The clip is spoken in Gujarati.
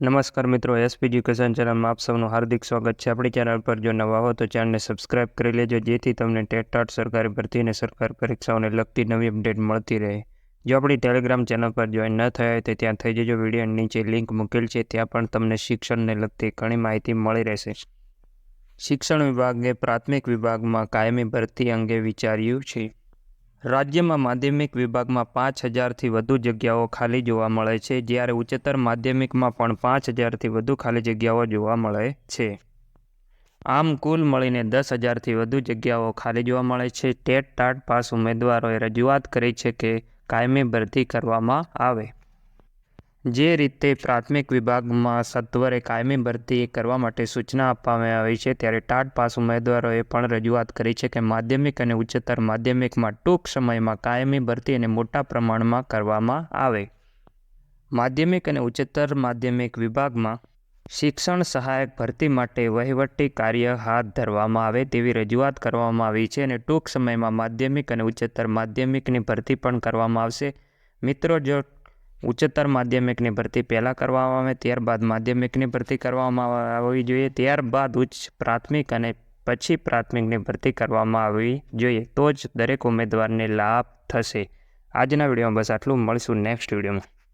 નમસ્કાર મિત્રો, એસપી એજ્યુકેશન ચેનલમાં આપ સૌનું હાર્દિક સ્વાગત છે। આપણી ચેનલ પર જો નવા હો તો ચેનલને સબસ્ક્રાઇબ કરી લેજો, જેથી તમને ટેટ સરકારી ભરતી અને સરકારી પરીક્ષાઓને લગતી નવી અપડેટ મળતી રહે। જો આપણી ટેલિગ્રામ ચેનલ પર જોઈન ન થયા હોય તો ત્યાં થઈ જજો। વિડીયો નીચે લિંક મૂકેલ છે, ત્યાં પણ તમને શિક્ષણને લગતી ઘણી માહિતી મળી રહેશે। શિક્ષણ વિભાગે પ્રાથમિક વિભાગમાં કાયમી ભરતી અંગે વિચાર્યું છે। રાજ્યમાં માધ્યમિક વિભાગમાં 5,000થી વધુ જગ્યાઓ ખાલી જોવા મળે છે, જ્યારે ઉચ્ચતર માધ્યમિકમાં પણ 5,000થી વધુ ખાલી જગ્યાઓ જોવા મળે છે। આમ કુલ મળીને 10,000થી વધુ જગ્યાઓ ખાલી જોવા મળે છે। ટેટ પાસ ઉમેદવારોએ રજૂઆત કરી છે કે કાયમી ભરતી કરવામાં આવે। જે રીતે પ્રાથમિક વિભાગમાં સત્વરે કાયમી ભરતી કરવા માટે સૂચના આપવામાં આવી છે, ત્યારે ટાટ પાસ ઉમેદવારોએ પણ રજૂઆત કરી છે કે માધ્યમિક અને ઉચ્ચતર માધ્યમિકમાં ટૂંક સમયમાં કાયમી ભરતી અને મોટા પ્રમાણમાં કરવામાં આવે। માધ્યમિક અને ઉચ્ચતર માધ્યમિક વિભાગમાં શિક્ષણ સહાયક ભરતી માટે વહીવટી કાર્ય હાથ ધરવામાં આવે તેવી રજૂઆત કરવામાં આવી છે અને ટૂંક સમયમાં માધ્યમિક અને ઉચ્ચતર માધ્યમિકની ભરતી પણ કરવામાં આવશે। મિત્રો, જો ઉચ્ચતર માધ્યમિકની ભરતી પહેલાં કરવામાં આવે, ત્યારબાદ માધ્યમિકની ભરતી કરવામાં આવવી જોઈએ, ત્યારબાદ ઉચ્ચ પ્રાથમિક અને પછી પ્રાથમિકની ભરતી કરવામાં આવવી જોઈએ, તો જ દરેક ઉમેદવારને લાભ થશે। આજના વિડીયોમાં બસ આટલું, મળીશું નેક્સ્ટ વિડીયોમાં।